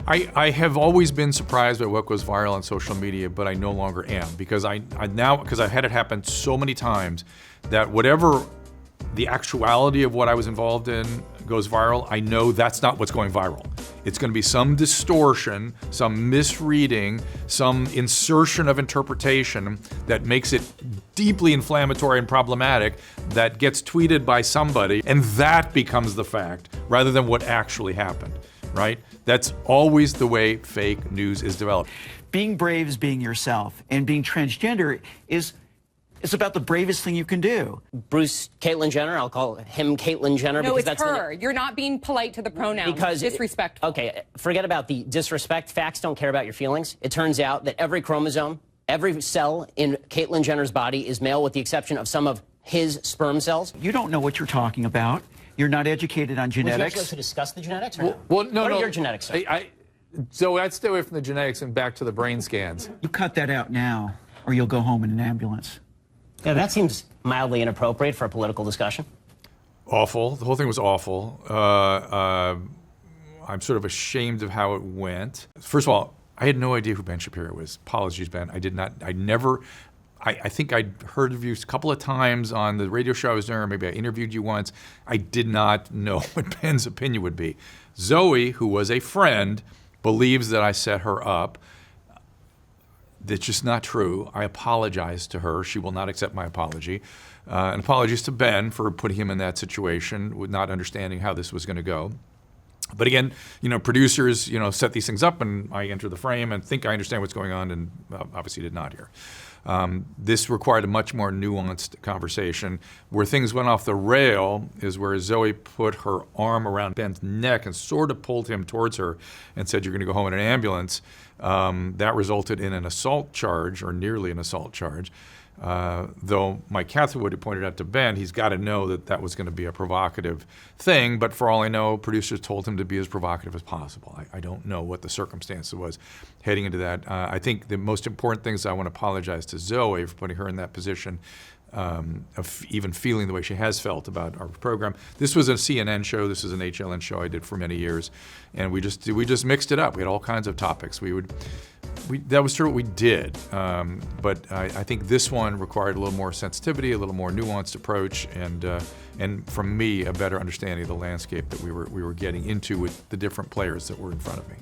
I have always been surprised by what goes viral on social media, but I no longer am, because because I've had it happen so many times that whatever the actuality of what I was involved in goes viral, I know that's not what's going viral. It's going to be some distortion, some misreading, some insertion of interpretation that makes it deeply inflammatory and problematic that gets tweeted by somebody, and that becomes the fact rather than what actually happened, right? That's always the way fake news is developed. Being brave is being yourself, and being transgender is about the bravest thing you can do. Bruce, Caitlyn Jenner, I'll call him Caitlyn Jenner. No, because it's her. You're not being polite to the pronouns. Because disrespectful. Okay, forget about the disrespect. Facts don't care about your feelings. It turns out that every chromosome, every cell in Caitlyn Jenner's body is male with the exception of some of his sperm cells. You don't know what you're talking about. You're not educated on genetics. Would you like to discuss the genetics or no? Well, no, what no. are your genetics? So I'd stay away from the genetics and back to the brain scans. You cut that out now, or you'll go home in an ambulance. Yeah, that seems mildly inappropriate for a political discussion. Awful. The whole thing was awful. I'm sort of ashamed of how it went. First of all, I had no idea who Ben Shapiro was. Apologies, Ben. I think I'd heard of you a couple of times on the radio show I was doing, or maybe I interviewed you once. I did not know what Ben's opinion would be. Zoe, who was a friend, believes that I set her up. That's just not true. I apologize to her. She will not accept my apology. And apologies to Ben for putting him in that situation with not understanding how this was going to go. But again, producers, set these things up, and I enter the frame and think I understand what's going on, and obviously did not here. This required a much more nuanced conversation. Where things went off the rail is where Zoe put her arm around Ben's neck and sort of pulled him towards her and said, "You're going to go home in an ambulance." That resulted in an assault charge, or nearly an assault charge. Though Mike Catherwood had pointed out to Ben, he's got to know that that was going to be a provocative thing. But for all I know, producers told him to be as provocative as possible. I don't know what the circumstance was heading into that. I think the most important thing is I want to apologize to Zoe for putting her in that position, of even feeling the way she has felt about our program. This was a CNN show. This is an HLN show I did for many years, and we just mixed it up. We had all kinds of topics. That was true what we did, but I think this one required a little more sensitivity, a little more nuanced approach, and from me, a better understanding of the landscape that we were getting into with the different players that were in front of me.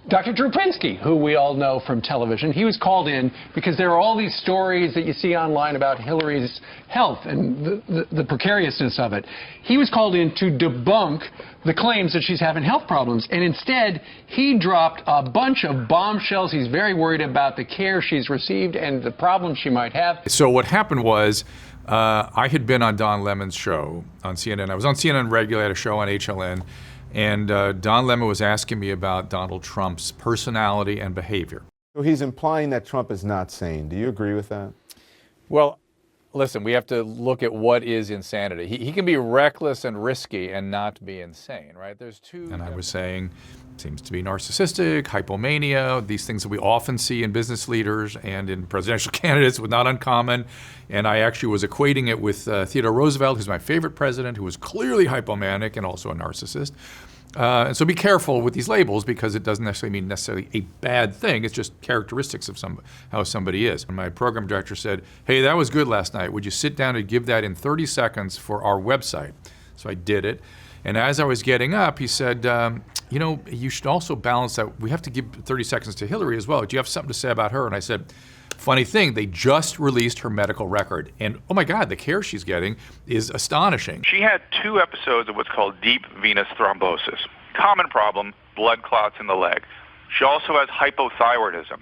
Dr. Drew Prinsky, who we all know from television, he was called in because there are all these stories that you see online about Hillary's health and the precariousness of it. He was called in to debunk the claims that she's having health problems, and instead he dropped a bunch of bombshells. He's very worried about the care she's received and the problems she might have. So what happened was, I had been on Don Lemon's show on CNN. I was on CNN regularly, I had a show on HLN. And Don Lemon was asking me about Donald Trump's personality and behavior. So he's implying that Trump is not sane. Do you agree with that? Well, listen, we have to look at what is insanity. He can be reckless and risky and not be insane, right? There's two. And I was saying, seems to be narcissistic, hypomania, these things that we often see in business leaders and in presidential candidates, was not uncommon. And I actually was equating it with Theodore Roosevelt, who's my favorite president, who was clearly hypomanic and also a narcissist. And so be careful with these labels, because it doesn't necessarily mean a bad thing. It's just characteristics of how somebody is. And my program director said, "Hey, that was good last night. Would you sit down and give that in 30 seconds for our website?" So I did it. And as I was getting up, he said, you should also balance that. We have to give 30 seconds to Hillary as well. Do you have something to say about her? And I said, funny thing, they just released her medical record. And oh my God, the care she's getting is astonishing. She had 2 episodes of what's called deep venous thrombosis. Common problem, blood clots in the leg. She also has hypothyroidism.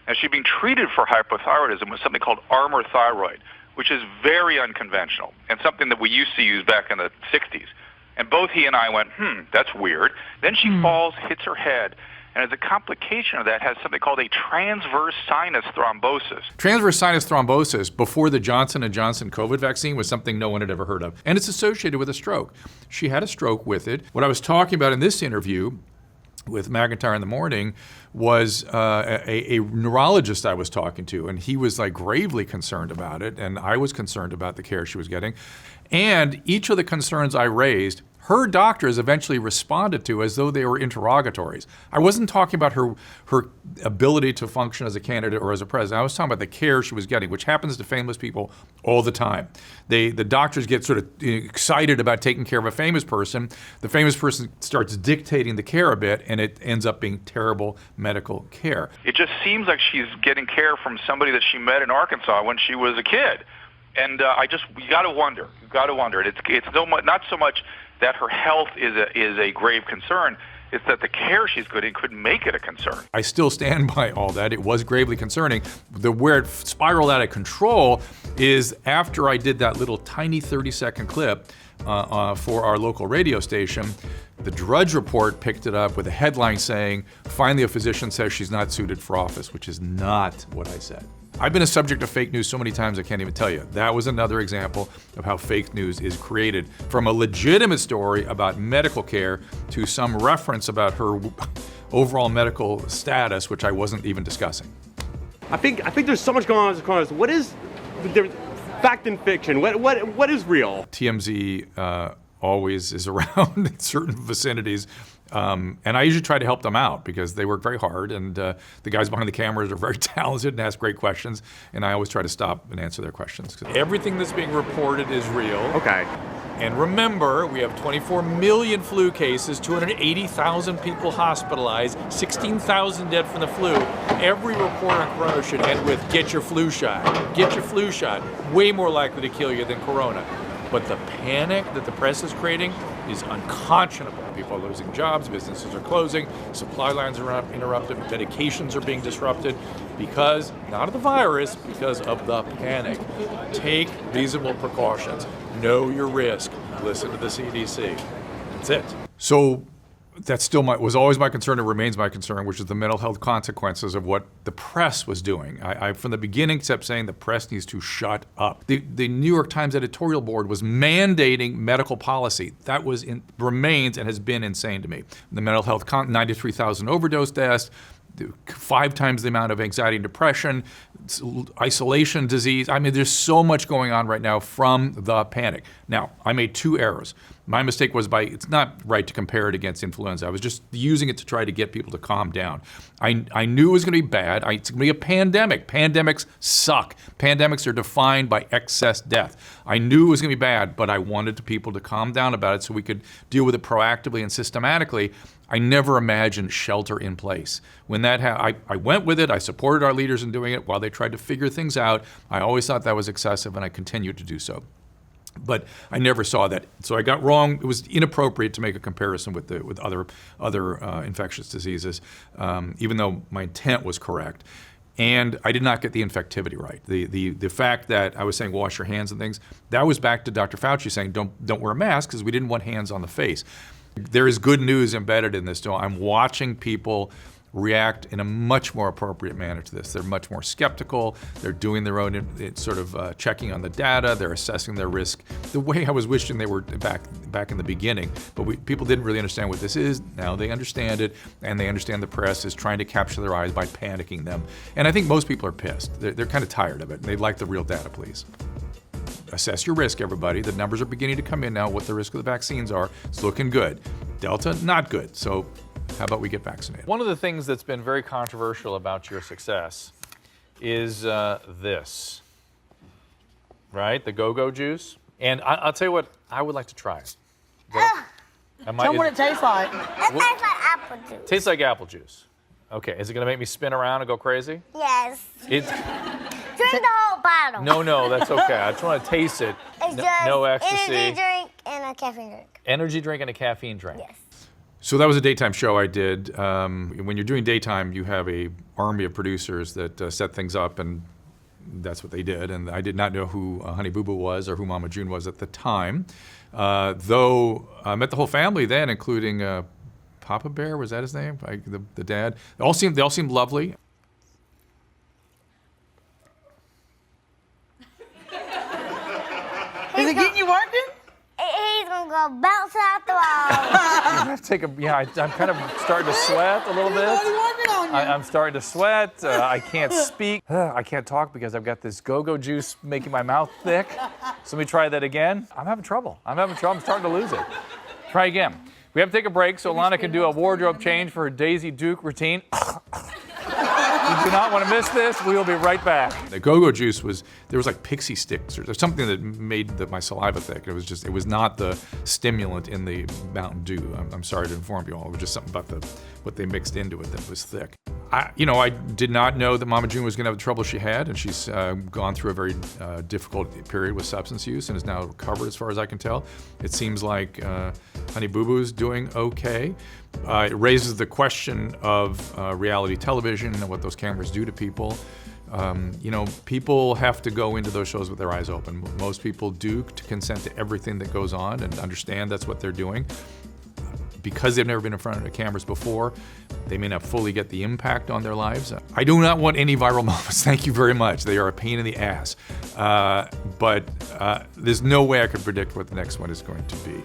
And she's being treated for hypothyroidism with something called Armour thyroid, which is very unconventional and something that we used to use back in the 60s. And both he and I went, that's weird. Then she falls, hits her head, and as a complication of that has something called a transverse sinus thrombosis. Transverse sinus thrombosis before the Johnson & Johnson COVID vaccine was something no one had ever heard of. And it's associated with a stroke. She had a stroke with it. What I was talking about in this interview with McIntyre in the Morning was a neurologist I was talking to, and he was like gravely concerned about it, and I was concerned about the care she was getting. And each of the concerns I raised her doctors eventually responded to as though they were interrogatories. I wasn't talking about her ability to function as a candidate or as a president. I was talking about the care she was getting, which happens to famous people all the time. The doctors get sort of excited about taking care of a famous person. The famous person starts dictating the care a bit, and it ends up being terrible medical care. It just seems like she's getting care from somebody that she met in Arkansas when she was a kid. And you got to wonder. You got to wonder. It's not so much that her health is a grave concern. It's that the care she's getting could make it a concern. I still stand by all that. It was gravely concerning. Where it spiraled out of control is after I did that little tiny 30-second clip for our local radio station. The Drudge Report picked it up with a headline saying, "Finally a physician says she's not suited for office," which is not what I said. I've been a subject of fake news so many times I can't even tell you. That was another example of how fake news is created. From a legitimate story about medical care to some reference about her overall medical status, which I wasn't even discussing. I think there's so much going on in this corner. What is fact and fiction? What is real? TMZ always is around in certain vicinities. And I usually try to help them out because they work very hard, and the guys behind the cameras are very talented and ask great questions, and I always try to stop and answer their questions. Everything that's being reported is real. Okay. And remember, we have 24 million flu cases, 280,000 people hospitalized, 16,000 dead from the flu. Every report on corona should end with, "Get your flu shot. Get your flu shot." Way more likely to kill you than corona. But the panic that the press is creating is unconscionable. People are losing jobs, businesses are closing, supply lines are interrupted, medications are being disrupted because, not of the virus, because of the panic. Take reasonable precautions. Know your risk. Listen to the CDC. That's it. So that still was always my concern and remains my concern, which is the mental health consequences of what the press was doing. I from the beginning kept saying the press needs to shut up. The New York Times editorial board was mandating medical policy. That remains and has been insane to me. The mental health, 93,000 overdose deaths, 5 times the amount of anxiety and depression, isolation disease. I mean, there's so much going on right now from the panic. Now, I made 2 errors. My mistake was it's not right to compare it against influenza. I was just using it to try to get people to calm down. I knew it was going to be bad. It's going to be a pandemic. Pandemics suck. Pandemics are defined by excess death. I knew it was going to be bad, but I wanted people to calm down about it so we could deal with it proactively and systematically. I never imagined shelter in place. When that happened, I went with it. I supported our leaders in doing it while they tried to figure things out. I always thought that was excessive, and I continued to do so. But I never saw that, so I got wrong. It was inappropriate to make a comparison with other infectious diseases, even though my intent was correct. And I did not get the infectivity right. The fact that I was saying wash your hands and things, that was back to Dr. Fauci saying don't wear a mask because we didn't want hands on the face. There is good news embedded in this. So I'm watching people react in a much more appropriate manner to this. They're much more skeptical. They're doing their own sort of checking on the data. They're assessing their risk the way I was wishing they were back in the beginning. But people didn't really understand what this is. Now they understand it, and they understand the press is trying to capture their eyes by panicking them. And I think most people are pissed. They're kind of tired of it. They'd like the real data, please. Assess your risk, everybody. The numbers are beginning to come in now, what the risk of the vaccines are. It's looking good. Delta, not good. So how about we get vaccinated? One of the things that's been very controversial about your success is this, right? The go-go juice. And I'll tell you what, I would like to try it. Tell me what it tastes like. It tastes like apple juice. Tastes like apple juice. Okay, is it going to make me spin around and go crazy? Yes. It's... Drink the whole bottle. No, that's okay. I just want to taste it. It's just no ecstasy. energy drink and a caffeine drink. Energy drink and a caffeine drink. Yes. So that was a daytime show I did. When you're doing daytime, you have a army of producers that set things up, and that's what they did. And I did not know who Honey Boo Boo was or who Mama June was at the time. Though I met the whole family then, including Papa Bear, was that his name? The dad. They all seemed lovely. Is it getting you working? He's gonna go bounce out the wall. I'm kind of starting to sweat a little bit. I'm starting to sweat. I can't speak. I can't talk because I've got this go-go juice making my mouth thick. So let me try that again. I'm having trouble. I'm starting to lose it. Try again. We have to take a break so Alana can do a wardrobe change for her Daisy Duke routine. You do not want to miss this. We will be right back. The go-go juice there was like pixie sticks or something that made my saliva thick. It was not the stimulant in the Mountain Dew. I'm sorry to inform you all. It was just something about what they mixed into it that was thick. I did not know that Mama June was going to have the trouble she had, and she's gone through a very difficult period with substance use and is now recovered as far as I can tell. It seems like Honey Boo Boo's doing okay. It raises the question of reality television and what those cameras do to people. People have to go into those shows with their eyes open. Most people do consent to everything that goes on and understand that's what they're doing. Because they've never been in front of cameras before, they may not fully get the impact on their lives. I do not want any viral moments, thank you very much. They are a pain in the ass. But there's no way I could predict what the next one is going to be.